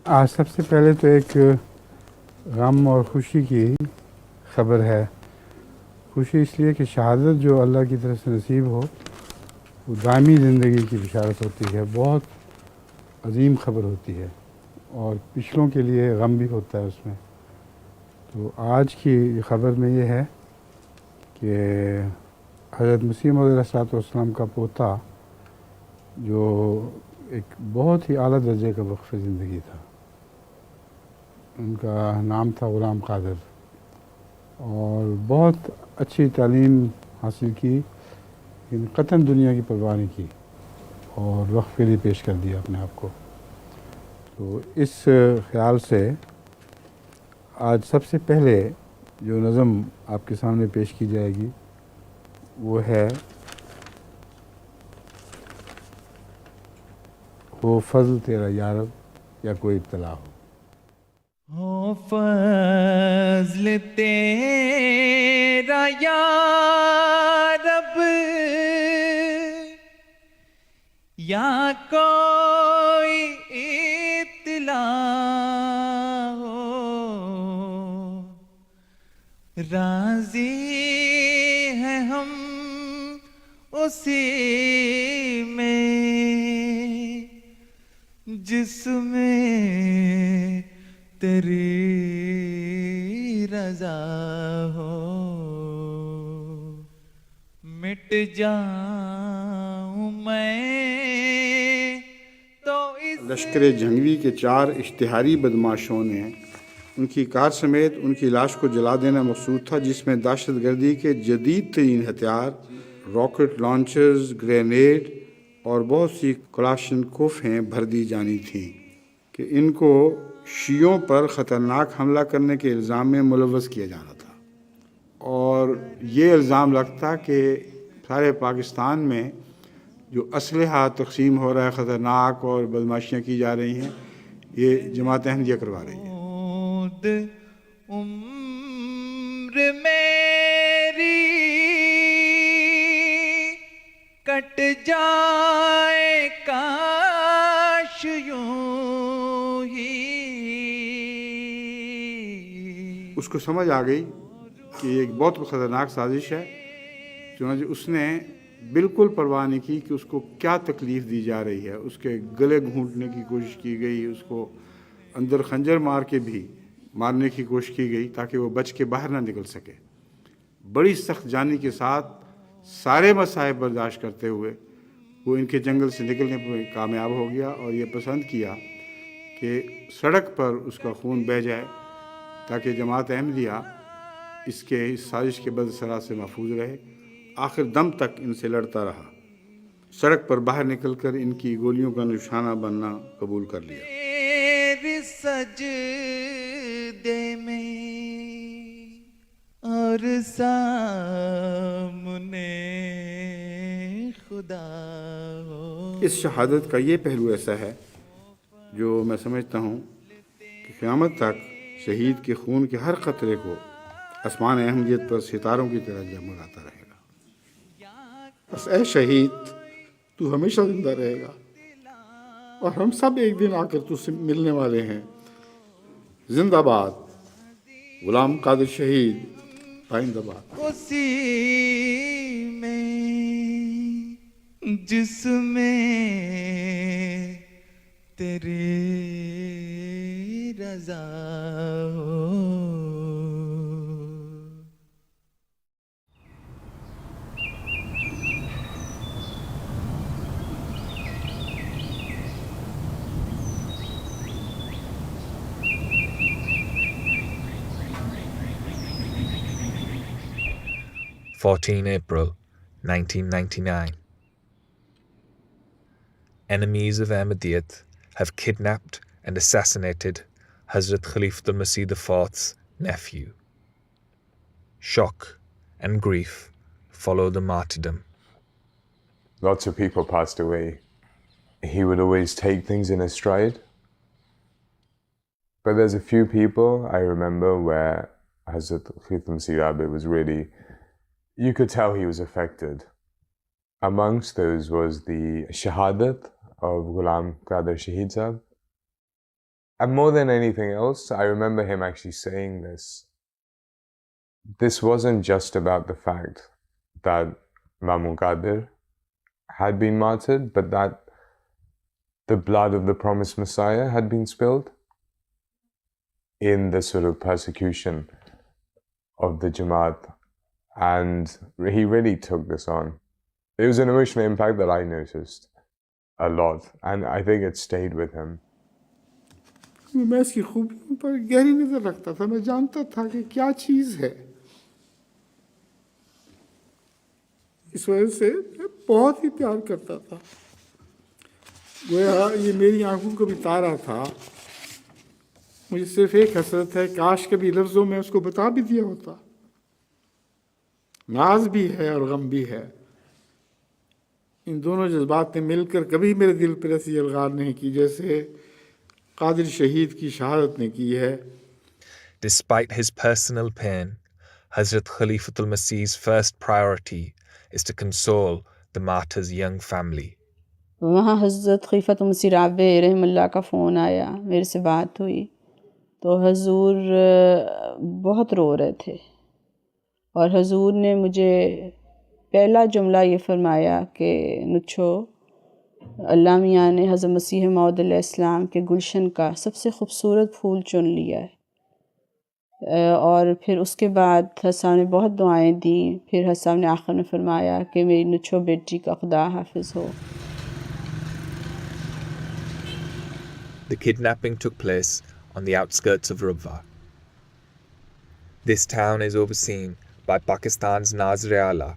آج سب سے پہلے تو ایک غم اور خوشی کی خبر ہے. خوشی اس لیے کہ شہادت جو اللہ کی طرف سے نصیب ہو وہ دائمی زندگی کی بشارت ہوتی ہے، بہت عظیم خبر ہوتی ہے، اور پچھلوں کے لیے غم بھی ہوتا ہے اس میں. تو آج کی خبر میں یہ ہے کہ حضرت مسیح موعود علیہ الصلوۃ والسلام کا پوتا جو ایک بہت ہی اعلیٰ درجے کا وقف زندگی تھا، ان کا نام تھا غلام قادر، اور بہت اچھی تعلیم حاصل کی، لیکن قطعاً دنیا کی پرواہ نہیں کی اور وقف کے لیے پیش کر دیا اپنے آپ کو. تو اس خیال سے آج سب سے پہلے جو نظم آپ کے سامنے پیش کی جائے گی وہ ہے ہو فضل تیرا یارب یا کوئی ابتلا ہو. ہو فضل تیرا یا رب یا کوئی ابتلا ہو، راضی ہیں ہم اسی میں جس میں تیری رضا ہو. مٹ جاؤں میں تو اس لشکر جھنگوی کے 4 اشتہاری بدماشوں نے ان کی کار سمیت ان کی لاش کو جلا دینا مقصود تھا، جس میں دہشت گردی کے جدید ترین ہتھیار، راکٹ لانچرز، گرینیڈ اور بہت سی کلاشنکوفیں بھر دی جانی تھیں کہ ان کو شیعوں پر خطرناک حملہ کرنے کے الزام میں ملوث کیا جانا تھا. اور یہ الزام لگتا کہ سارے پاکستان میں جو اسلحہ تقسیم ہو رہا ہے خطرناک اور بدماشیاں کی جا رہی ہیں، یہ جماعت احمدیہ کروا رہی ہے. عمر میری کٹ جائے کاش یوں ہی. اس کو سمجھ آ گئی کہ یہ ایک بہت خطرناک سازش ہے، چنانچہ اس نے بالکل پرواہ نہیں کی کہ اس کو کیا تکلیف دی جا رہی ہے. اس کے گلے گھونٹنے کی کوشش کی گئی، اس کو اندر خنجر مار کے بھی مارنے کی کوشش کی گئی تاکہ وہ بچ کے باہر نہ نکل سکے. بڑی سخت جانی کے ساتھ سارے مصائب برداشت کرتے ہوئے وہ ان کے جنگل سے نکلنے پر کامیاب ہو گیا، اور یہ پسند کیا کہ سڑک پر اس کا خون بہہ جائے تاکہ جماعت احمدیہ اس سازش کے بد اثرات سے محفوظ رہے. آخر دم تک ان سے لڑتا رہا، سڑک پر باہر نکل کر ان کی گولیوں کا نشانہ بننا قبول کر لیا. تیرے سجدے میں اور سامنے خدا ہو. اس شہادت کا یہ پہلو ایسا ہے جو میں سمجھتا ہوں کہ قیامت تک شہید کے خون کے ہر قطرے کو آسمان احمدیت پر ستاروں کی طرح جگمگاتا رہے گا. بس اے شہید، تو ہمیشہ زندہ رہے گا، اور ہم سب ایک دن آ کر تجھ سے ملنے والے ہیں. زندہ باد غلام قادر شہید، پائندہ باد. اسی میں جس میں تیری رضا ہو. April 1999. Enemies of Ahmadiyyat have kidnapped and assassinated Hazrat Khalifatul Masih IV's nephew. Shock and grief follow the martyrdom. Lots of people passed away. He would always take things in his stride. But there's a few people I remember where Hazrat Khalifatul Masih was really, you could tell he was affected. Amongst those was the shahadat of Ghulam Qadir Shaheed Sahab, And more than anything else, I remember him actually saying this. This wasn't just about the fact that Imam Qadir had been martyred, but that the blood of the promised Messiah had been spilled in the sort of persecution of the Jamaat. And he really took this on. It was an emotional impact that I noticed a lot, and I think it stayed with him. میں اس کی خوبیوں پر گہری نظر رکھتا تھا. میں جانتا تھا کہ کیا چیز ہے. اس وجہ سے میں بہت ہی پیار کرتا تھا. گویا یہ میری آنکھوں کا بھی تارا تھا. مجھے صرف ایک حسرت ہے, کاش کبھی لفظوں میں اس کو بتا بھی دیا ہوتا. ناز بھی ہے اور غم بھی ہے. ان دونوں جذبات نے مل کر کبھی میرے دل پر ایسی الغار نہیں کی جیسے قادر شہید کی شہادت نے کی ہے. Despite his personal pain, Hazrat Khalifatul Masih's first priority is to console the martyr's young family. وہاں حضرت خلیفۃ مسیح رابع رحم اللہ کا فون آیا, میرے سے بات ہوئی تو حضور بہت رو رہے تھے, اور حضور نے مجھے پہلا جملہ یہ فرمایا کہ نچھو, اللہ میاں نے حضرت مسیح موعود علیہ السلام کے گلشن کا سب سے خوبصورت پھول چن لیا ہے. اور پھر اس کے بعد حسن نے بہت دعائیں دیں. پھر حسن نے آخر میں فرمایا کہ میری نچھو بیٹی کا خدا حافظ ہو. The kidnapping took place on the outskirts of Rabwa. This town is overseen by Pakistan's Nazir-e-Ala,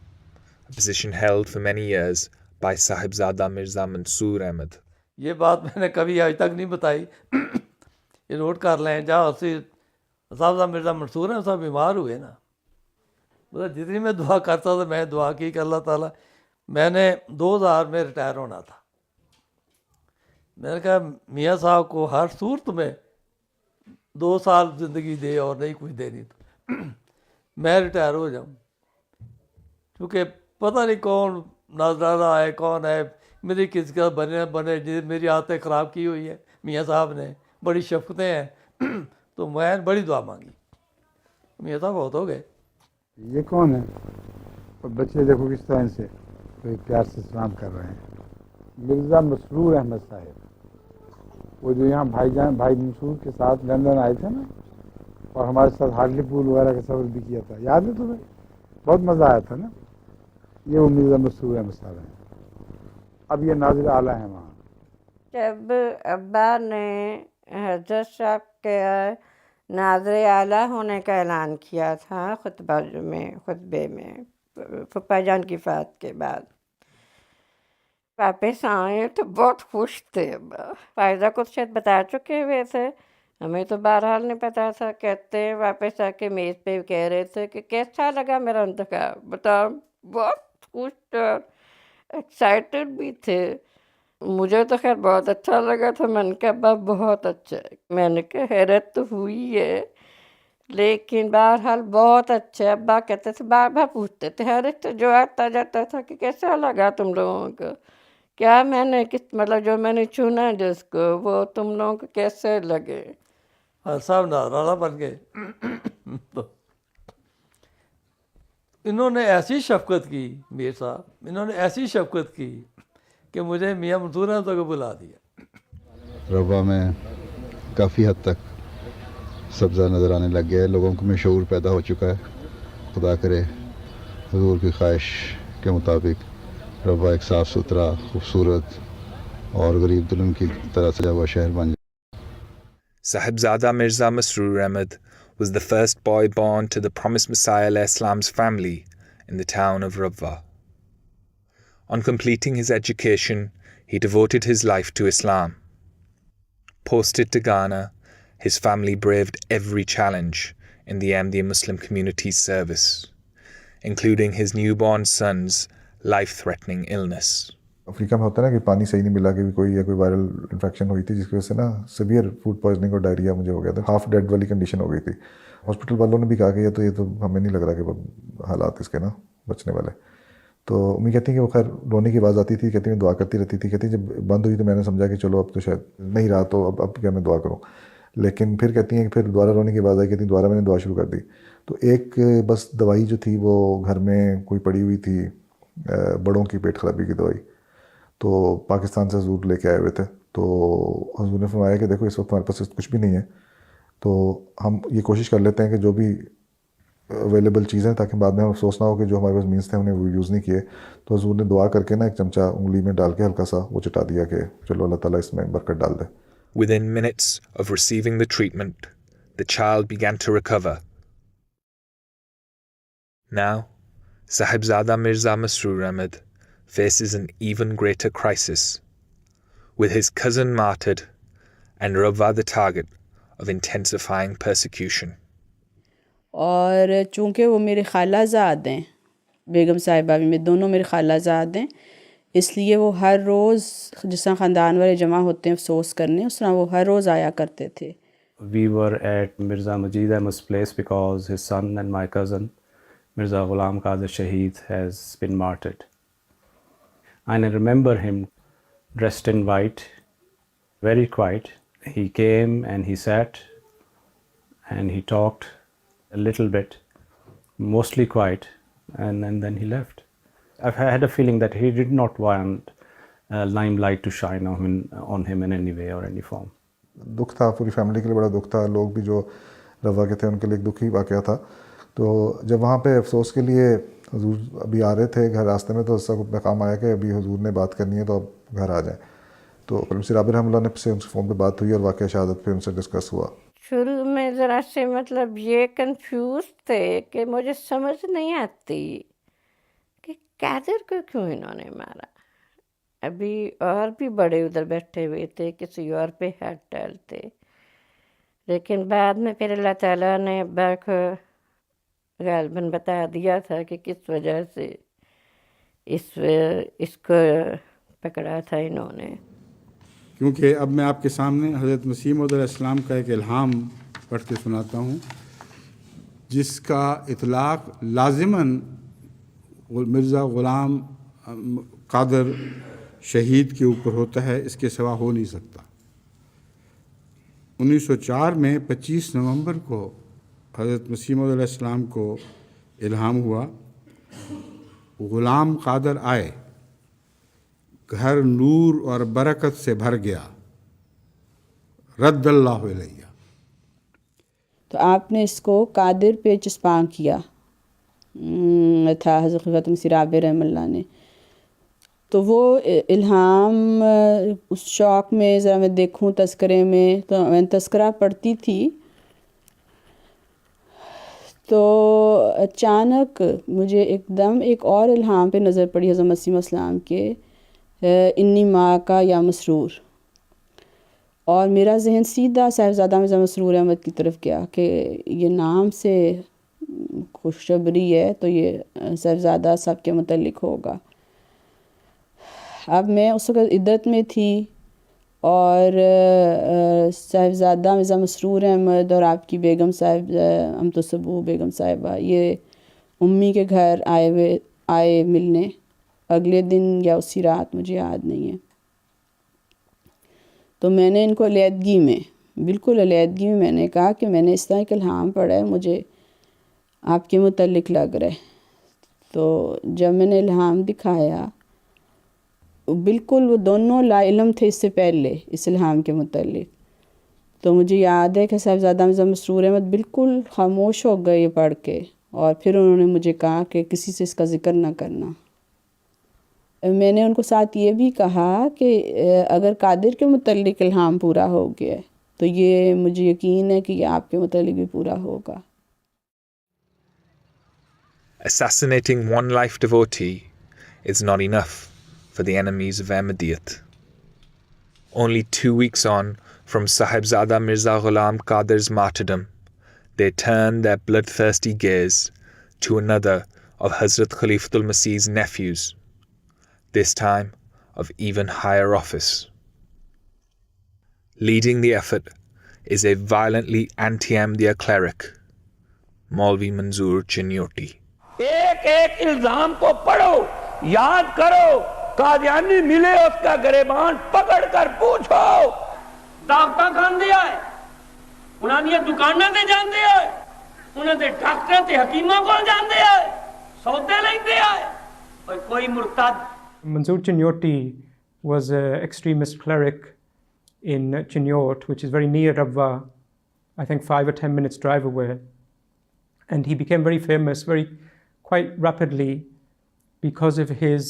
a position held for many years by Sahibzada Mirza Mansoor Ahmad. یہ بات میں نے کبھی آج تک نہیں بتائی, یہ نوٹ کر لیں. جہاں صاحبزادہ مرزا منصور ہیں صاحب بیمار ہوئے نا, مطلب جتنی میں دعا کرتا تھا, میں دعا کی کہ اللہ تعالیٰ, میں نے 2000 میں ریٹائر ہونا تھا. میں نے کہا میاں صاحب کو ہر صورت میں 2 سال زندگی دے اور نہیں کچھ دینی تو میں ریٹائر ہو جاؤں, کیونکہ پتہ نہیں کون ناظرہ ہے کون ہے, میری کس کا بنے میری عادتیں خراب کی ہوئی ہے میاں صاحب نے, بڑی شفقتیں ہیں. تو میں بڑی دعا مانگی, میاں صاحب بہت ہو گئے. یہ کون ہے؟ اور بچے دیکھو کس طرح سے کوئی پیار سے سلام کر رہے ہیں. مرزا مسرور احمد صاحب, وہ جو یہاں بھائی منصور کے ساتھ لندن آئے تھے نا, اور ہمارے ساتھ ہارلی پول وغیرہ کا سفر بھی کیا تھا, یاد ہے تمہیں؟ بہت مزہ آیا تھا نا. یہ وہ مرزا مسرور احمد صاحب ہیں. اب یہ ناظر اعلیٰ ہیں وہاں. جب ابا نے حضرت صاحب کے ناظر اعلیٰ ہونے کا اعلان کیا تھا خطبے میں پپا جان کی وفات کے بعد, واپس آئے تو بہت خوش تھے. ابا فائزہ کو شاید بتا چکے ہوئے تھے, ہمیں تو بہرحال نہیں پتا تھا. کہتے ہیں واپس آ کے میز پہ کہہ رہے تھے کہ کیسا لگا میرا انتخاب, بتاؤ. بہت خوش تھے, ایکسائٹیڈ بھی تھے. مجھے تو خیر بہت اچھا لگا تھا. میں نے کہا ابا بہت اچھا ہے. میں نے کہا حیرت تو ہوئی ہے, لیکن بہرحال بہت اچھا. ابا کہتے تھے, بار بار پوچھتے تھے, ہر ایک جو آتا جاتا تھا کہ کیسا لگا تم لوگوں کو, کیا میں نے مطلب جو میں نے چنا جس کو وہ تم لوگوں کو کیسے لگے. صاحب ناظرہ بن گئے. تو انہوں نے ایسی شفقت کی, میر صاحب انہوں نے ایسی شفقت کی کہ مجھے میاں منصور احمد تک بلا دیا. ربوہ میں کافی حد تک سبزہ نظر آنے لگ گیا ہے, لوگوں میں شعور پیدا ہو چکا ہے. خدا کرے حضور کی خواہش کے مطابق ربوہ ایک صاف ستھرا, خوبصورت اور غریب دلن کی طرح سجا ہوا شہر بن جائے. Sahibzada Mirza Masroor Ahmad was the first boy born to the promised Messiah alayhi salam's family in the town of Rabwa. On completing his education, he devoted his life to Islam. Posted to Ghana, his family braved every challenge in the Ahmadiyya Muslim community's service, including his newborn son's life-threatening illness. افریقہ میں ہوتا ہے نا کہ پانی صحیح نہیں ملا, کہ کوئی وائرل انفیکشن ہوئی تھی جس کی وجہ سے نا سیویئر فوڈ پوائزننگ اور ڈائریا مجھے ہو گیا تھا. ہاف ڈیڈ والی کنڈیشن ہو گئی تھی. ہاسپٹل والوں نے بھی کہا کہ یہ تو ہمیں نہیں لگ رہا کہ حالات اس کے نا بچنے والے. تو امی کہتی ہیں کہ وہ خیر رونے کی آواز آتی تھی, کہتی ہیں دعا کرتی رہتی تھی. کہتی جب بند ہوئی تو میں نے سمجھا کہ چلو اب تو شاید نہیں رہا, تو اب کیا میں دعا کروں. لیکن پھر کہتی ہیں کہ پھر دوبارہ رونے کی آواز آئی، کہتی ہیں دوبارہ میں نے دعا شروع کر دی. تو ایک بس دوائی جو تھی وہ گھر میں کوئی پڑی ہوئی تھی، بڑوں کی پیٹ خرابی کی دوائی، تو پاکستان سے حضور لے کے آئے ہوئے تھے. تو حضور نے فرمایا کہ دیکھو اس وقت ہمارے پاس کچھ بھی نہیں ہے، تو ہم یہ کوشش کر لیتے ہیں کہ جو بھی اویلیبل چیزیں، تاکہ بعد میں ہم افسوس نہ ہو کہ جو ہمارے پاس مینس تھے انہیں وہ یوز نہیں کیے. تو حضور نے دعا کر کے نا ایک چمچہ انگلی میں ڈال کے ہلکا سا وہ چٹا دیا کہ چلو اللہ تعالیٰ اس میں برکت ڈال دے. Within minutes of receiving the treatment, the child began to recover. Now, Sahibzada Mirza Masroor Ahmad faces an even greater crisis, with his cousin martyred and Rabwa the target of intensifying persecution. اور چونکہ وہ میرے خالہ زاد ہیں، بیگم صاحبہ بھی، میں دونوں میرے خالہ زاد ہیں، اس لیے وہ ہر روز جس طرح خاندان والے جمع ہوتے ہیں افسوس کرنے، اس طرح وہ ہر روز آیا کرتے تھے. We were at Mirza Majid Ahmad's place because his son and my cousin Mirza Ghulam Qadir Shaheed has been martyred. And I remember him dressed in white, very quiet. He came and he sat and he talked a little bit, mostly quiet, and then he left. I've had a feeling that he did not want limelight to shine on him in any way or any form. دکھ تھا پوری family کے لیے، بڑا دکھ تھا. لوگ بھی جو روا کے تھے ان کے لیے ایک دکھی واقعہ تھا. تو جب وہاں پہ افسوس کے لیے حضور ابھی آ رہے تھے گھر راستے میں، تو سب کو پیغام آیا کہ ابھی حضور نے بات کرنی ہے تو اب گھر آ جائیں. تو مسیر عابر رحمہ اللہ نے سے ان سے فون پہ بات ہوئی اور واقعہ شہادت پہ ان سے ڈسکس ہوا. شروع میں ذرا سے مطلب یہ کنفیوز تھے کہ مجھے سمجھ نہیں آتی کہ قادر کو کیوں انہوں نے مارا. ابھی اور بھی بڑے ادھر بیٹھے ہوئے تھے، کسی اور پہ ہاتھ ڈالتے. لیکن بعد میں پھر اللہ تعالیٰ نے ابا کو غالباً بتا دیا تھا کہ کس وجہ سے اس کو پکڑا تھا انہوں نے. کیونکہ اب میں آپ کے سامنے حضرت مسیح موعود علیہ السلام کا ایک الہام پڑھ کے سناتا ہوں، جس کا اطلاق لازماً مرزا غلام قادر شہید کے اوپر ہوتا ہے، اس کے سوا ہو نہیں سکتا. 1904 میں 25 نومبر کو حضرت مسیح موعود علیہ السلام کو الہام ہوا، غلام قادر آئے، گھر نور اور برکت سے بھر گیا، رد اللہ علیہ. تو آپ نے اس کو قادر پہ چسپاں کیا تھا حضرت خلیفۃ مسیح عابر رحمہ اللہ نے. تو وہ الہام اس شوق میں ذرا میں دیکھوں تذکرے میں، تو میں تذکرہ پڑھتی تھی تو اچانک مجھے ایک دم ایک اور الہام پہ نظر پڑی حضرت مسیح السلام کے، انی ماں کا یا مسرور. اور میرا ذہن سیدھا صاحبزادہ مرزا مسرور احمد کی طرف گیا کہ یہ نام سے خوشخبری ہے تو یہ صاحبزادہ صاحب کے متعلق ہوگا. اب میں اس وقت عدت میں تھی اور صاحبزادہ مرزا مسرور احمد اور آپ کی بیگم صاحب امت الصبوح بیگم صاحبہ یہ امی کے گھر آئے ملنے اگلے دن یا اسی رات، مجھے یاد نہیں ہے. تو میں نے ان کو علیحدگی میں، بالکل علیحدگی میں، میں نے کہا کہ میں نے اس طرح ایک الہام پڑھا ہے، مجھے آپ کے متعلق لگ رہا ہے. تو جب میں نے الہام دکھایا، بالکل وہ دونوں لا علم تھے اس سے پہلے اس الہام کے متعلق. تو مجھے یاد ہے کہ صاحبزادہ مرزا مسرور احمد بالکل خاموش ہو گئے یہ پڑھ کے، اور پھر انہوں نے مجھے کہا کہ کسی سے اس کا ذکر نہ کرنا. میں نے ان کو ساتھ یہ بھی کہا کہ اگر قادر کے متعلق الہام پورا ہو گیا ہے تو یہ مجھے یقین ہے کہ یہ آپ کے متعلق بھی پورا ہوگا. Assassinating one life devotee is not enough for the enemies of Ahmadiyyat. Only 2 weeks on from Sahibzada Mirza Ghulam Qadir's martyrdom, they turned their bloodthirsty gaze to another of Hazrat Khalifatul Masih's nephews, this time of even higher office. Leading the effort is a violently anti-Ahmadiyya cleric, Maulvi Manzoor Chinyoti. ایک ایک الزام کو پڑھو، یاد کرو، قادیانی ملے اس کا گریبان پکڑ کر پوچھو، دعوتاں کھان دیا ہے، ਦੀਆਂ ਦੁਕਾਨਾਂ ਤੇ ਜਾਂਦੇ ਆ, ਉਹਨਾਂ ਦੇ ਡਾਕਟਰਾਂ ਤੇ ਹਕੀਮਾਂ ਕੋਲ ਜਾਂਦੇ ਆ, ਸੌਦੇ ਲੈਂਦੇ ਆ, ਕੋਈ ਮੁਰਤਦ। Mansoor Chinyoti was an extremist cleric in Chinyot, which is very near Rabwa, I think 5 or 10 minutes drive away. And he became very famous quite rapidly because of his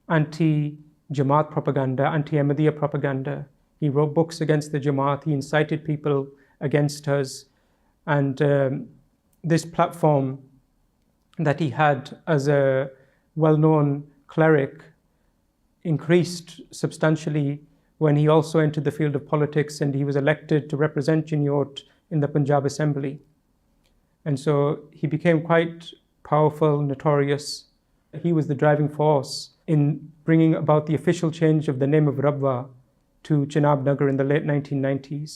anti-Jamaat propaganda, anti-Ahmadiyya propaganda. He wrote books against the Jamaat, he incited people against us. And this platform that he had as a well-known cleric increased substantially when he also entered the field of politics and he was elected to represent Chinyot in the Punjab Assembly. And so he became quite powerful, notorious. He was the driving force in bringing about the official change of the name of Rabwa to Chenab Nagar in the late 1990s.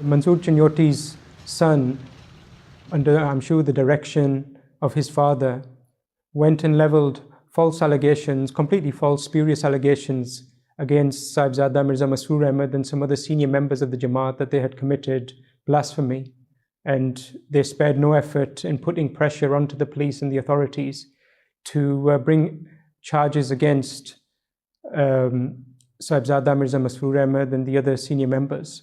Mansoor Chinyoti's son, under I'm sure the direction of his father, went and levelled false allegations, completely false, spurious allegations against Sahibzada Mirza Masroor Ahmad and some other senior members of the Jamaat that they had committed blasphemy. And they spared no effort in putting pressure onto the police and the authorities to bring charges against Sahibzada Mirza Masroor Ahmad and the other senior members.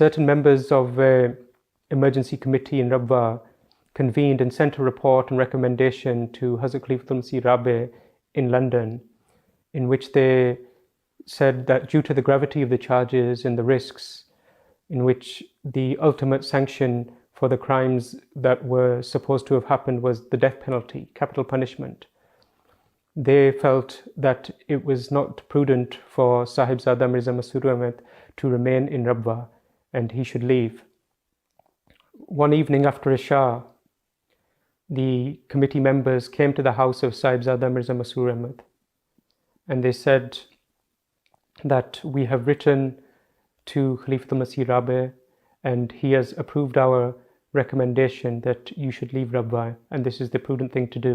Certain members of emergency committee in Rabwa convened and sent a report and recommendation to Hazrat Khalifatul Masih Rabi in London, in which they said that due to the gravity of the charges and the risks, in which the ultimate sanction for the crimes that were supposed to have happened was the death penalty, capital punishment, they felt that it was not prudent for Sahibzada Mirza Masroor Ahmad to remain in Rabwa and he should leave. One evening after Isha, the committee members came to the house of Sahibzada Mirza Masroor Ahmad and they said that we have written to Khalifatul Masih Rabi and he has approved our recommendation that you should leave Rabwa and this is the prudent thing to do.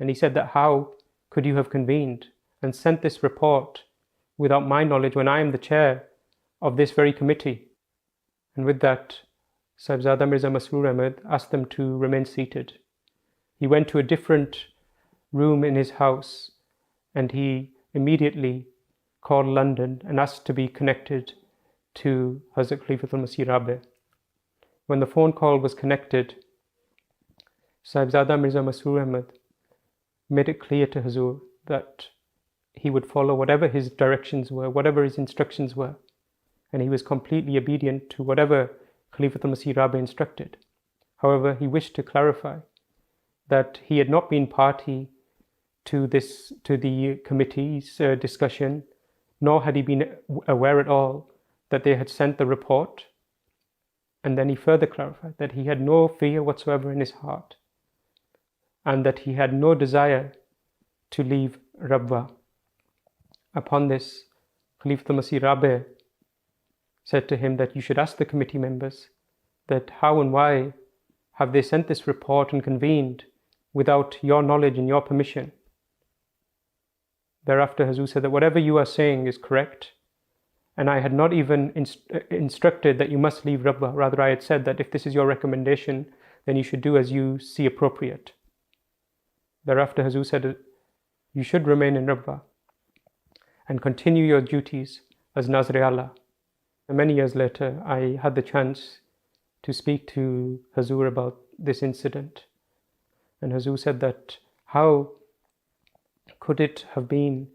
And he said that how could you have convened and sent this report without my knowledge when I am the chair of this very committee? And with that, Sahibzada Mirza Masroor Ahmad asked them to remain seated. He went to a different room in his house, and he immediately called London and asked to be connected to Hazrat Khalifatul Masih Rabi. When the phone call was connected, Sahibzada Mirza Masroor Ahmad made it clear to Hazur that he would follow whatever his directions were, whatever his instructions were, and he was completely obedient to whatever Khalifatul Masih Rabi instructed. However, he wished to clarify that he had not been party to the committee's discussion, nor had he been aware at all that they had sent the report. And then he further clarified that he had no fear whatsoever in his heart, and that he had no desire to leave Rabwa. Upon this, Khalifatul Masih Rabi said to him that you should ask the committee members that how and why have they sent this report and convened without your knowledge and your permission. Thereafter, Hazur said that whatever you are saying is correct, and I had not even instructed that you must leave Rabwa. Rather, I had said that if this is your recommendation, then you should do as you see appropriate. Thereafter, Hazur said you should remain in Rabwa and continue your duties as Nazr-e-Ala. Many years later, I had the chance to speak to Hazur about this incident. And Hazur said that how could it have been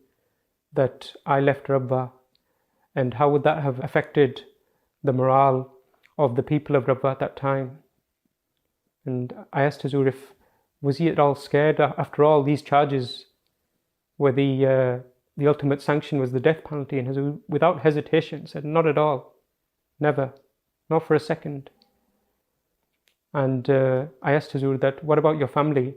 that I left Rabwa, and how would that have affected the morale of the people of Rabwa at that time? And I asked Hazur if was he at all scared? After all, these charges were the ultimate sanction was the death penalty, and Hazur, without hesitation, said, not at all, never, not for a second. And I asked Hazur that, what about your family?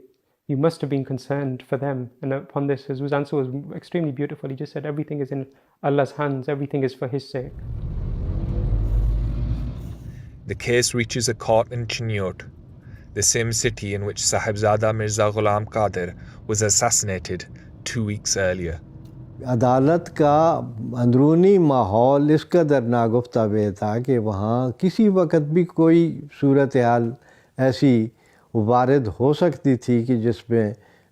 You must have been concerned for them. And upon this, Hazur's answer was extremely beautiful. He just said, everything is in Allah's hands, everything is for His sake. The case reaches a court in Chinnot, the same city in which Sahibzada Mirza Ghulam Qadir was assassinated 2 weeks earlier. عدالت کا اندرونی ماحول اس قدر ناگفتہ بے تھا کہ وہاں کسی وقت بھی کوئی صورتحال ایسی وارد ہو سکتی تھی کہ جس میں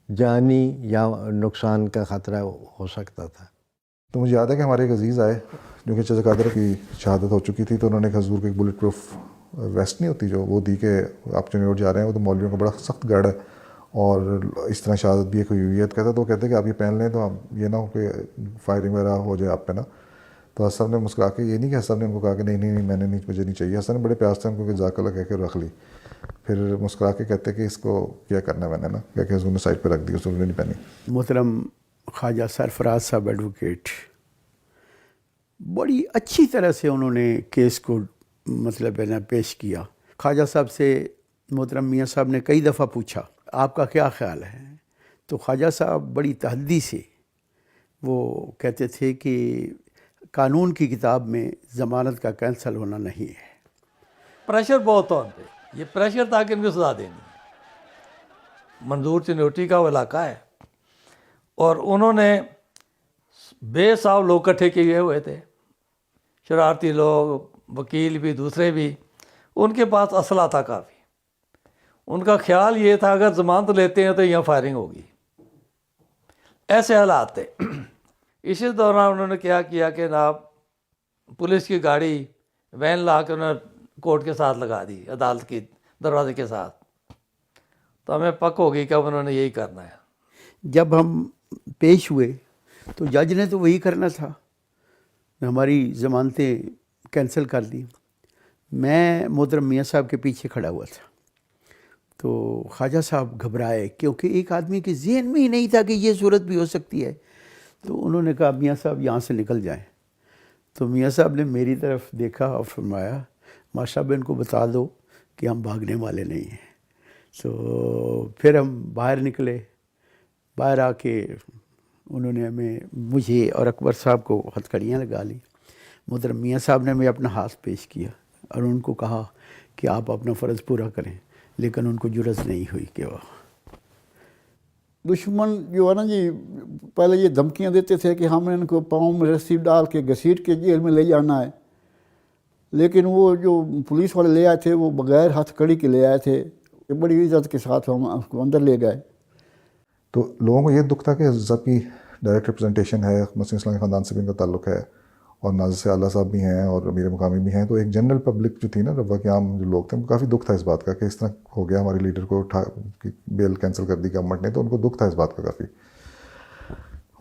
جانی یا نقصان کا خطرہ ہو سکتا تھا. تو مجھے یاد ہے کہ ہمارے ایک عزیز آئے جو کہ چچا قادر کی شہادت ہو چکی تھی، تو انہوں نے ایک حضور کو ایک بلٹ پروف ویسٹ نہیں ہوتی جو وہ دی کہ آپ چنیوٹ جا رہے ہیں، وہ تو مولویوں کا بڑا سخت گڑھ ہے اور اس طرح شہادت بھی ایک ہوئی ہے. کہتا ہے تو وہ کہتے ہیں کہ آپ یہ پہن لیں تو آپ یہ نہ ہو کہ فائرنگ وغیرہ ہو جائے آپ پہ نا. تو حسن نے مسکرا کے، یہ نہیں کہ حسن نے ان کو کہا کہ نہیں میں نے نہیں، مجھے نہیں چاہیے. حسن نے بڑے پیار سے ان کو کہ جزاک اللہ کہہ کے رکھ لی. پھر مسکرا کے کہتے کہ اس کو کیا کرنا ہے میں نے نا، کہہ کے حضور نے سائڈ پہ رکھ دی، حضور نے نہیں پہنی. محترم خواجہ سرفراز صاحب ایڈوکیٹ بڑی اچھی طرح سے انہوں نے کیس کو مطلب ہے نا پیش کیا. خواجہ صاحب سے محترم میاں صاحب نے کئی دفعہ پوچھا آپ کا کیا خیال ہے، تو خواجہ صاحب بڑی تحدی سے وہ کہتے تھے کہ قانون کی کتاب میں ضمانت کا کینسل ہونا نہیں ہے. پریشر بہت تھا ان پہ، یہ پریشر تھا کہ ان کو سزا دینی. منظور چنوٹی کا وہ علاقہ ہے اور انہوں نے بے حساب لوگ اکٹھے کیے ہوئے تھے، شرارتی لوگ، وکیل بھی، دوسرے بھی. ان کے پاس اسلحہ تھا کافی. ان کا خیال یہ تھا اگر ضمانت لیتے ہیں تو یہاں فائرنگ ہوگی. ایسے حالات تھے. اسی دوران انہوں نے کیا کیا کہ جناب پولیس کی گاڑی وین لا کے انہوں نے کورٹ کے ساتھ لگا دی، عدالت کی دروازے کے ساتھ. تو ہمیں پک ہو گئی کہ اب انہوں نے یہی کرنا ہے. جب ہم پیش ہوئے تو جج نے تو وہی کرنا تھا، ہماری ضمانتیں کینسل کر دی. میں محترم میاں صاحب کے پیچھے کھڑا ہوا تھا. تو خواجہ صاحب گھبرائے کیونکہ ایک آدمی کے ذہن میں ہی نہیں تھا کہ یہ صورت بھی ہو سکتی ہے. تو انہوں نے کہا میاں صاحب یہاں سے نکل جائیں. تو میاں صاحب نے میری طرف دیکھا اور فرمایا ماشاء اللہ ان کو بتا دو کہ ہم بھاگنے والے نہیں ہیں. تو پھر ہم باہر نکلے. باہر آ کے انہوں نے مجھے اور اکبر صاحب کو ہتھکڑیاں لگا لی. محترم میاں صاحب نے ہمیں اپنا ہاتھ پیش کیا اور ان کو کہا کہ آپ اپنا فرض پورا کریں، لیکن ان کو جرأت نہیں ہوئی کہ وہ دشمن جو ہے نا جی پہلے یہ دھمکیاں دیتے تھے کہ ہم ان کو پاؤں میں رسی ڈال کے گھسیٹ کے جیل میں لے جانا ہے، لیکن وہ جو پولیس والے لے آئے تھے وہ بغیر ہتھ کڑی کے لے آئے تھے. بڑی عزت کے ساتھ ہم اس کو اندر لے گئے. تو لوگوں کو یہ دکھ تھا کہ حضرت صاحب کی ڈائریکٹ ریپرزنٹیشن ہے، مسلم اسلامی خاندان سے بھی ان کا تعلق ہے، اور ناظر سے اعلیٰ صاحب بھی ہیں اور امیر مقامی بھی ہیں، تو ایک جنرل پبلک جو تھی نا، ربوہ کے عام جو لوگ تھے، ان کو کافی دکھ تھا اس بات کا کہ اس طرح ہو گیا، ہمارے لیڈر کو بیل کینسل کر دی گورنمنٹ نے، تو ان کو دکھ تھا اس بات کا کافی،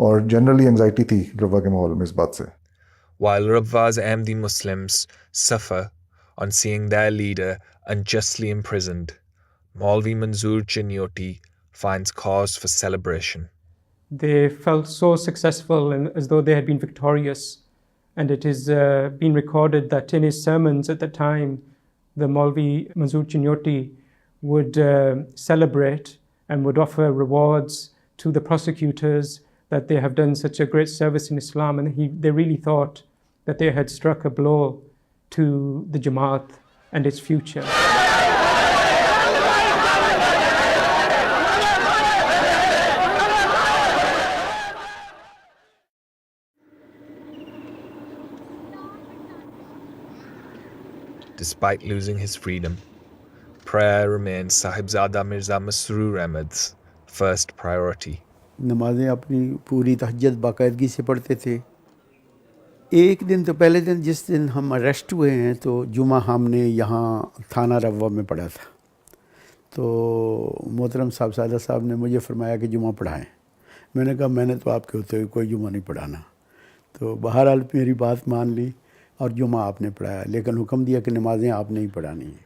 اور جنرلی انگزائٹی تھی ربوہ کے ماحول میں اس بات سے. While Rabwa's Ahmadi Muslims suffer on seeing their leader unjustly imprisoned, Maulvi Manzoor Chinyoti finds cause for celebration. They felt so successful and as though they had been victorious. And it is been recorded that in his sermons at the time, the Maulvi Manzoor Chinyoti would celebrate and would offer rewards to the prosecutors that they have done such a great service in Islam. And they really thought that they had struck a blow to the Jamaat and its future. Despite losing his freedom, prayer remains Sahibzada Mirza Masroor Ahmad's first priority. نمازیں اپنی پوری تہجد باقاعدگی سے پڑھتے تھے. ایک دن تو پہلے دن جس دن ہم اریسٹ ہوئے ہیں تو جمعہ ہم نے یہاں تھانہ ربوہ میں پڑھا تھا. تو محترم صاحبزادہ صاحب نے مجھے فرمایا کہ جمعہ پڑھائیں. میں نے کہا میں نے تو آپ کے ہوتے ہوئے کوئی جمعہ نہیں پڑھانا. تو بہرحال میری بات مان لی اور جمعہ آپ نے پڑھایا، لیکن حکم دیا کہ نمازیں آپ نے ہی پڑھانی ہیں.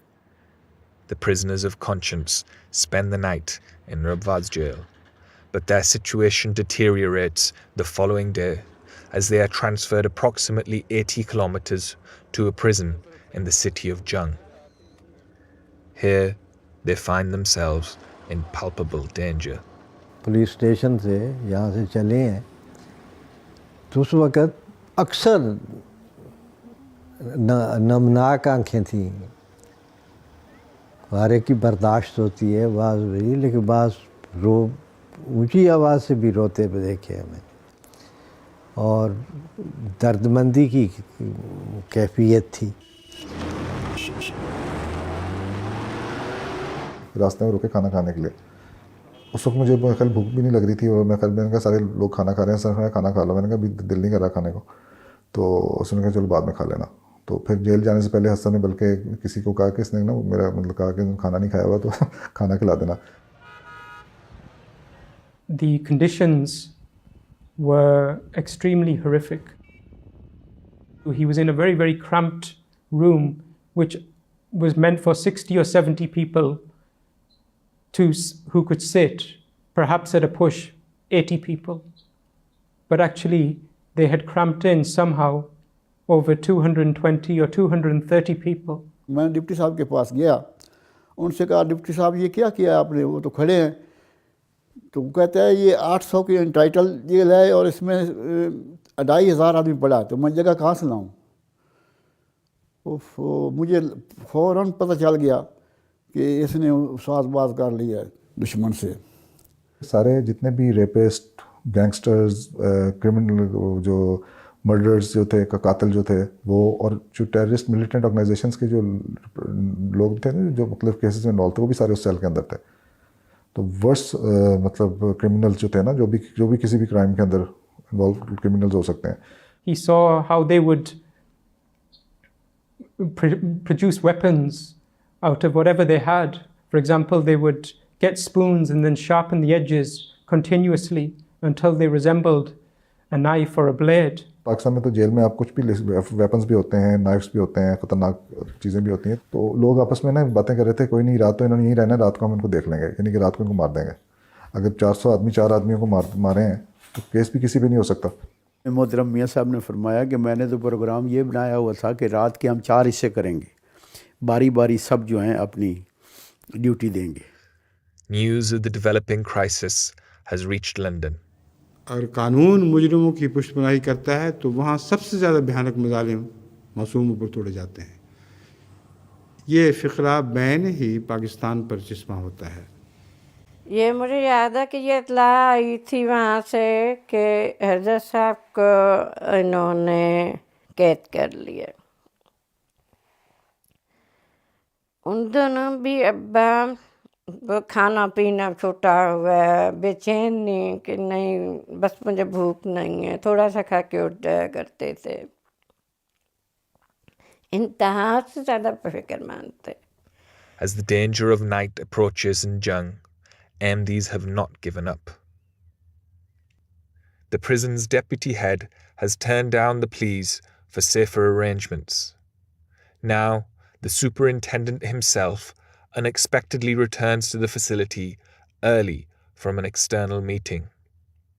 The prisoners of conscience spend the night in Rabwa's jail, but their situation deteriorates the following day as they are transferred approximately 80 kilometers to a prison in the city of Jung. Here, they find themselves in palpable danger. Police station سے یہاں سے چلے ہیں تو اس وقت اکثر نمناک آنکھیں تھیں. ہر ایک کی برداشت ہوتی ہے، بعض بھی، لیکن بعض اونچی آواز سے بھی روتے ہوئے دیکھے ہمیں، اور درد مندی کی کیفیت تھی. راستے میں رکے کھانا کھانے کے لیے. اس وقت مجھے خیال بھوک بھی نہیں لگ رہی تھی، اور میں نے کہا سارے لوگ کھانا کھا رہے ہیں، سر کھانا کھا لو. میں نے کہا ابھی دل نہیں کر رہا کھانے کو. تو اس نے کہا چلو بعد میں کھا لینا. تو پھر جیل جانے سے پہلے حسن نے بلکہ کسی کو کہا کہ اس نے نا میرا مطلب کہا کہ کھانا نہیں کھایا ہوا تو کھانا کھلا دینا. The conditions were extremely horrific. He was in a very, very cramped room which was meant for 60 or 70 people who could sit, perhaps at a push, 80 people. But actually, they had cramped in somehow over 220 or 230 people. میں deputy صاحب کے پاس گیا، ان سے کہا deputy صاحب یہ کیا کیا آپ نے؟ وہ تو کھڑے ہیں. تو وہ کہتا ہے یہ 800 کی انٹائٹل جیل ہے اور اس میں 2500 آدمی پڑا، تو میں جگہ کہاں سے لاؤں؟ مجھے فوراً پتہ چل گیا کہ اس نے ساز باز کر لیا ہے دشمن سے. سارے جتنے بھی ریپسٹ، گینگسٹرز، کرمنل، جو مرڈرز جو تھے، قاتل جو تھے وہ، اور جو ٹیررسٹ ملیٹنٹ آرگنائزیشنز کے جو لوگ تھے نا جو مختلف کیسز میں انوالو تھے، وہ بھی سارے اس سیل کے اندر تھے. تو ورس مطلب کرمنلز جو تھے نا، جو بھی کسی بھی کرائم کے اندر انوالو کرمنلز ہو سکتے ہیں. He saw how they would produce weapons out of whatever they had. For example, they would get spoons and then sharpen the edges continuously until they resembled a knife or a blade. Pakistan میں تو jail میں آپ کچھ بھی weapons بھی ہوتے ہیں، نائفس بھی ہوتے ہیں، خطرناک چیزیں بھی ہوتی ہیں. تو لوگ آپس میں نا باتیں کر رہے تھے، کوئی نہیں رات تو انہوں نے یہیں رہنا ہے، رات کو ہم ان کو دیکھ لیں گے، یعنی کہ رات کو ان کو مار دیں گے. اگر 400 آدمی 4 آدمیوں کو مارے ہیں تو کیس بھی کسی پہ نہیں ہو سکتا. محترم میاں صاحب نے فرمایا کہ میں نے تو پروگرام یہ بنایا ہوا تھا کہ رات کے ہم 4 حصے کریں گے، باری باری سب جو ہیں اپنی ڈیوٹی دیں گے. News of the developing crisis has reached London. اور قانون مجرموں کی پشت پناہی کرتا ہے تو وہاں سب سے زیادہ بھیانک مظالم معصوموں پر توڑے جاتے ہیں. یہ فقرہ بین ہی پاکستان پر چشمہ ہوتا ہے. یہ مجھے یاد ہے کہ یہ اطلاع آئی تھی وہاں سے کہ حضرت صاحب کو انہوں نے قید کر لیا. ان دونوں بھی ابا وہ کھانا پینا چھوٹا ہوا ہے، بے چینی کہ نہیں بس مجھے بھوک نہیں ہے، تھوڑا سا کھا کے اٹھ جایا کرتے تھے، انتہا سے زیادہ فکر مند تھے. As the danger of night approaches in Jung, Ahmadis have not given up. The prison's deputy head has turned down the pleas for safer arrangements. Now, the superintendent himself unexpectedly returns to the facility early from an external meeting.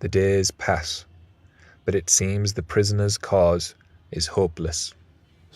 The days pass, but it seems the prisoner's cause is hopeless.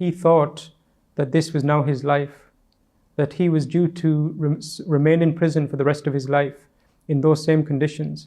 He thought that this was now his life, that he was due to remain in prison for the rest of his life in those same conditions.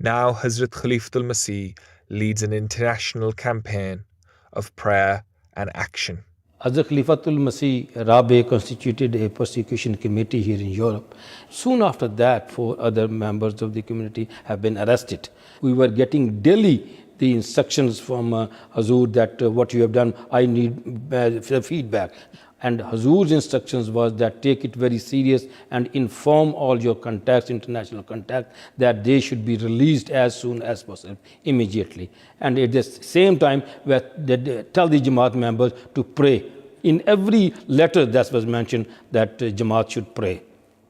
Now Hazrat Khalifatul Masih leads an international campaign of prayer and action. Hazrat Khalifatul Masih Rabi constituted a persecution committee here in Europe. Soon after that, 4 other members of the community have been arrested. We were getting daily the instructions from Hazur that what you have done, I need feedback. And Hazur's instructions was that take it very serious and inform all your contacts, international contacts, that they should be released as soon as possible, immediately. And at the same time, tell the Jamaat members to pray in every letter that was mentioned that Jamaat should pray.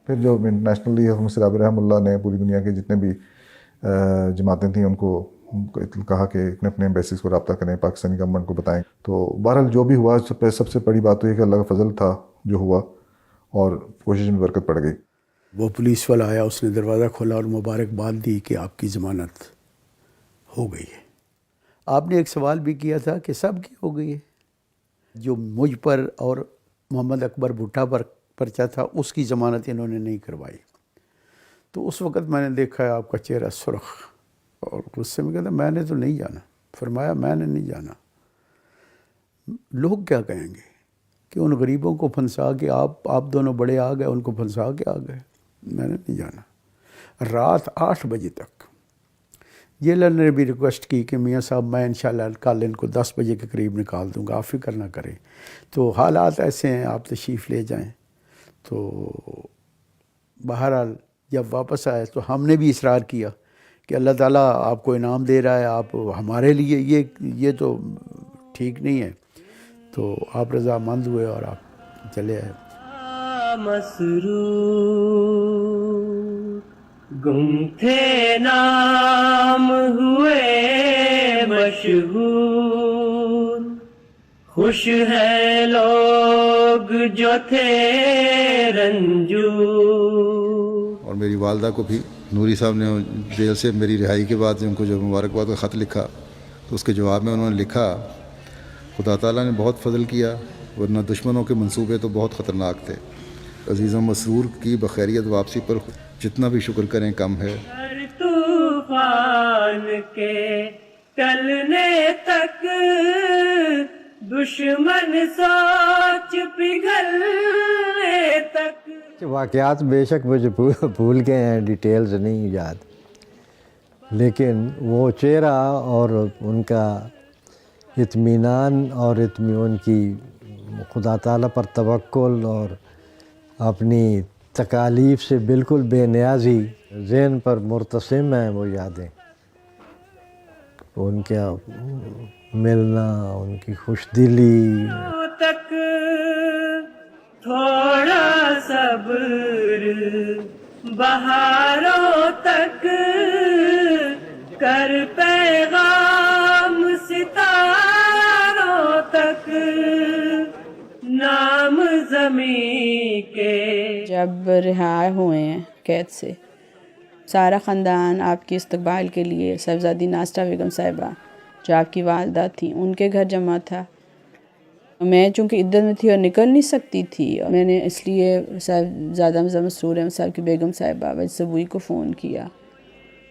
پھر جو internationally حضرت مسیح رابع رحمہ اللہ نے پوری دنیا کے جتنے بھی جماعتیں تھیں ان کو کہا کہ اپنے اپنے ایمبیسیز کو رابطہ کریں، پاکستانی گورنمنٹ کو بتائیں. تو بہرحال جو بھی ہوا سب سے بڑی بات تو یہ کہ اللہ کا فضل تھا جو ہوا اور کوشش میں برکت پڑ گئی. وہ پولیس والا آیا، اس نے دروازہ کھولا اور مبارکباد دی کہ آپ کی ضمانت ہو گئی ہے. آپ نے ایک سوال بھی کیا تھا کہ سب کی ہو گئی ہے. جو مجھ پر اور محمد اکبر بھٹا پر پرچہ تھا اس کی ضمانت انہوں نے نہیں کروائی. تو اس وقت میں نے دیکھا ہے آپ کا چہرہ سرخ، اور اس سے میں کہتا میں نے تو نہیں جانا. فرمایا میں نے نہیں جانا. لوگ کیا کہیں گے کہ ان غریبوں کو پھنسا کے آپ دونوں بڑے آ گئے، ان کو پھنسا کے آ گئے. میں نے نہیں جانا. رات 8 بجے تک جیلر نے بھی ریکویسٹ کی کہ میاں صاحب میں انشاءاللہ کل ان کو 10 بجے کے قریب نکال دوں گا، آپ فکر نہ کریں. تو حالات ایسے ہیں، آپ تشریف لے جائیں. تو بہرحال جب واپس آئے تو ہم نے بھی اصرار کیا کہ اللہ تعالیٰ آپ کو انعام دے رہا ہے، آپ ہمارے لیے یہ تو ٹھیک نہیں ہے. تو آپ رضامند ہوئے اور آپ چلے آئے. مسرور گم تھے نام ہوئے مشہور، خوش ہیں لوگ جو تھے رنجور. اور میری والدہ کو بھی نوری صاحب نے جیل سے میری رہائی کے بعد ان کو جو مبارکباد کا خط لکھا تو اس کے جواب میں انہوں نے لکھا خدا تعالیٰ نے بہت فضل کیا ورنہ دشمنوں کے منصوبے تو بہت خطرناک تھے. عزیز مسرور کی بخیریت واپسی پر جتنا بھی شکر کریں کم ہے. ہر طوفان کے ٹلنے تک دشمن سوچ پگھلنے تک. واقعات بے شک مجھے بھول گئے ہیں، ڈیٹیلز نہیں یاد، لیکن وہ چہرہ اور ان کا اطمینان اور ان کی خدا تعالیٰ پر توکل اور اپنی تکالیف سے بالکل بے نیازی ذہن پر مرتسم ہیں وہ یادیں. ان کا ملنا، ان کی خوش دلی. تک تھوڑا صبر بہاروں تک کر پیغام ستاروں تک نام زمین کے. جب رہا ہوئے ہیں قید سے سارا خاندان آپ کے استقبال کے لیے صاحبزادی ناصرہ بیگم صاحبہ جو آپ کی والدہ تھیں ان کے گھر جمع تھا. میں چونکہ عدت میں تھی اور نکل نہیں سکتی تھی، اور میں نے اس لیے صاحبزادہ مرزا مسرور احمد صاحب کی بیگم صاحبہ وجد سبوئی کو فون کیا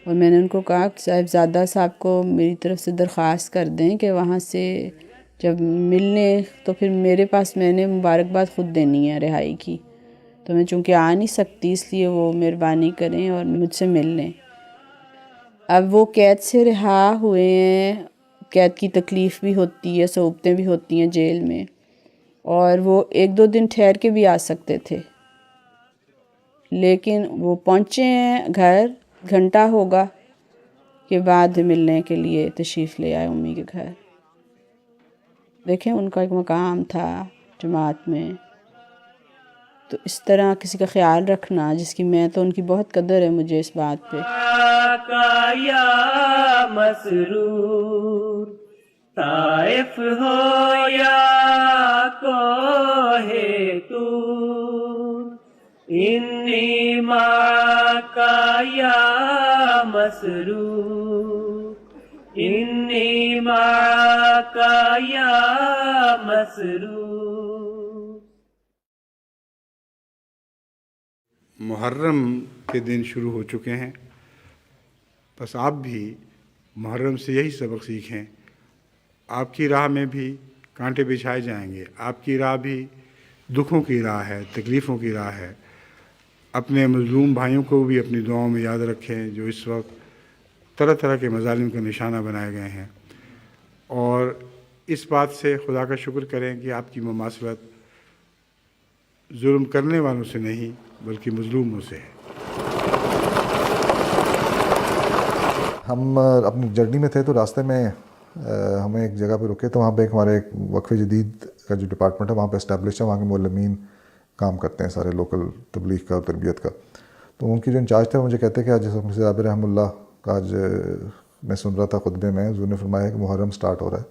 اور میں نے ان کو کہا کہ صاحبزادہ صاحب کو میری طرف سے درخواست کر دیں کہ وہاں سے جب ملنے تو پھر میرے پاس میں نے مبارکباد خود دینی ہے رہائی کی، تو میں چونکہ آ نہیں سکتی اس لیے وہ مہربانی کریں اور مجھ سے مل لیں. اب وہ قید سے رہا ہوئے ہیں، قید کی تکلیف بھی ہوتی ہے، صعوبتیں بھی ہوتی ہیں جیل میں، اور وہ 1-2 دن ٹھہر کے بھی آ سکتے تھے، لیکن وہ پہنچے ہیں گھر گھنٹہ ہوگا کہ بعد ملنے کے لیے تشریف لے آئے امی کے گھر. دیکھیں ان کا ایک مقام تھا جماعت میں. تو اس طرح کسی کا خیال رکھنا جس کی میں تو ان کی بہت قدر ہے مجھے اس بات پہ. آقا یا مسرور طائف ہو یا کوہ طور، انی معاکا یا مسرور، انی معاکا یا مسرور. محرم کے دن شروع ہو چکے ہیں، بس آپ بھی محرم سے یہی سبق سیکھیں. آپ کی راہ میں بھی کانٹے بچھائے جائیں گے، آپ کی راہ بھی دکھوں کی راہ ہے، تکلیفوں کی راہ ہے. اپنے مظلوم بھائیوں کو بھی اپنی دعاؤں میں یاد رکھیں جو اس وقت طرح طرح کے مظالم کا نشانہ بنائے گئے ہیں، اور اس بات سے خدا کا شکر کریں کہ آپ کی مماثلت ظلم کرنے والوں سے نہیں بلکہ مظلوموں سے ہے. ہم اپنی جرنی میں تھے تو راستے میں ہمیں ایک جگہ پہ رکے تو وہاں پہ ایک ہمارے ایک وقف جدید کا جو ڈپارٹمنٹ ہے وہاں پہ اسٹیبلش ہے, وہاں کے معلمین کام کرتے ہیں سارے لوکل تبلیغ کا اور تربیت کا. تو ان کی جو انچارج تھے مجھے کہتے کہ آج جیسے مسجد عابر رحمہ اللہ کا آج میں سن رہا تھا خطبے میں, حضور نے فرمایا کہ محرم سٹارٹ ہو رہا ہے.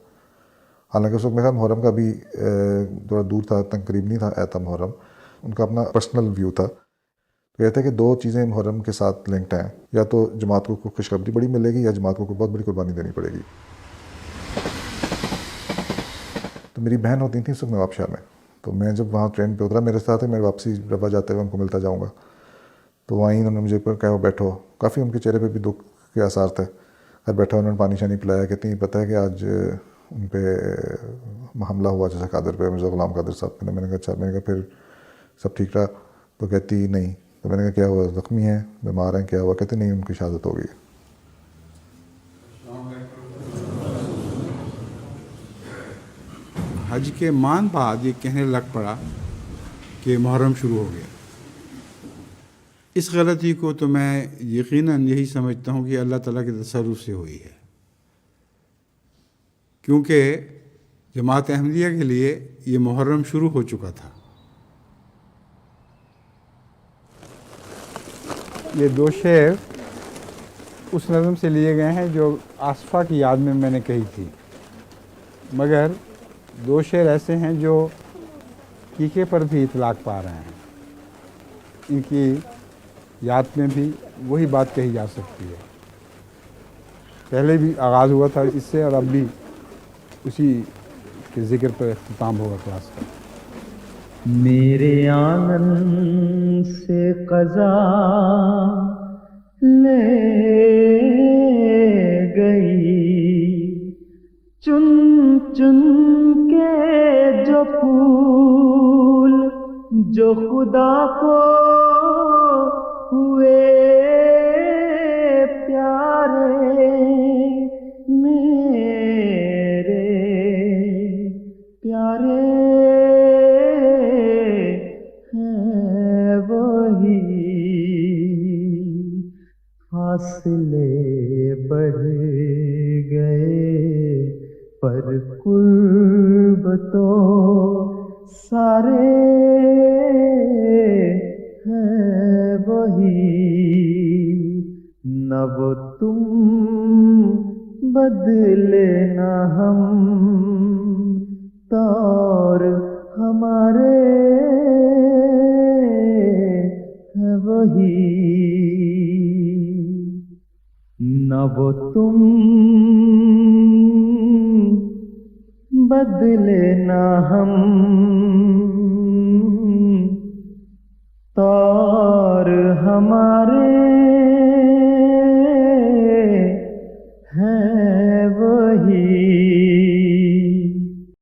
حالانکہ اس وقت میرا محرم کا بھی تھوڑا دور تھا, اتنا قریب نہیں تھا آتا محرم, ان کا اپنا پرسنل ویو تھا. تو کہتے ہیں کہ 2 چیزیں محرم کے ساتھ لنکڈ ہیں, یا تو جماعت کو خوشخبری بڑی ملے گی یا جماعت کو بہت بڑی قربانی دینی پڑے گی. تو میری بہن ہوتی تھیں اس وقت نواب شاہ میں, تو میں جب وہاں ٹرین پہ اترا میرے ساتھ میں واپسی روا جاتے ہوئے ان کو ملتا جاؤں گا, تو وہیں انہوں نے مجھے کہا وہ بیٹھو, کافی ان کے چہرے پہ بھی دکھ کے آثار تھے. گھر بیٹھا انہوں نے پانی شانی پلایا, کہتی ہیں پتہ ہے کہ آج ان پہ حملہ ہوا جیسا قادر پہ, مرزا غلام قادر صاحب پہ. میں نے کہا اچھا, میں نے کہا پھر سب ٹھیک رہا؟ تو کہتی نہیں. تو میں نے کہا کیا ہوا, زخمی ہیں, بیمار ہیں, کیا ہوا؟ کہتے نہیں, ان کی شہادت ہو گئی. حج کے مان بعد یہ کہنے لگ پڑا کہ محرم شروع ہو گیا. اس غلطی کو تو میں یقیناً یہی سمجھتا ہوں کہ اللہ تعالیٰ کے تصرف سے ہوئی ہے, کیونکہ جماعت احمدیہ کے لیے یہ محرم شروع ہو چکا تھا. یہ 2 شعر اس نظم سے لیے گئے ہیں جو آصفہ کی یاد میں نے کہی تھی, مگر 2 شعر ایسے ہیں جو کیکے پر بھی اطلاق پا رہے ہیں. ان کی یاد میں بھی وہی بات کہی جا سکتی ہے. پہلے بھی آغاز ہوا تھا اس سے, اور اب بھی اسی کے ذکر پر اختتام ہوگا کلاس کا. میرے آنگن سے قضا لے گئی, چن چن کے جو پھول جو خدا کو ہوئے پیارے, میرے پیارے ہیں وہی. فاصلے بڑھ گئے پر قرب تو سارے ہیں وہی. نہ وہ تم بدلے نہ ہم, طور ہمارے ہیں وہی. نہ وہ تم بدلے نہ ہم, طور ہمارے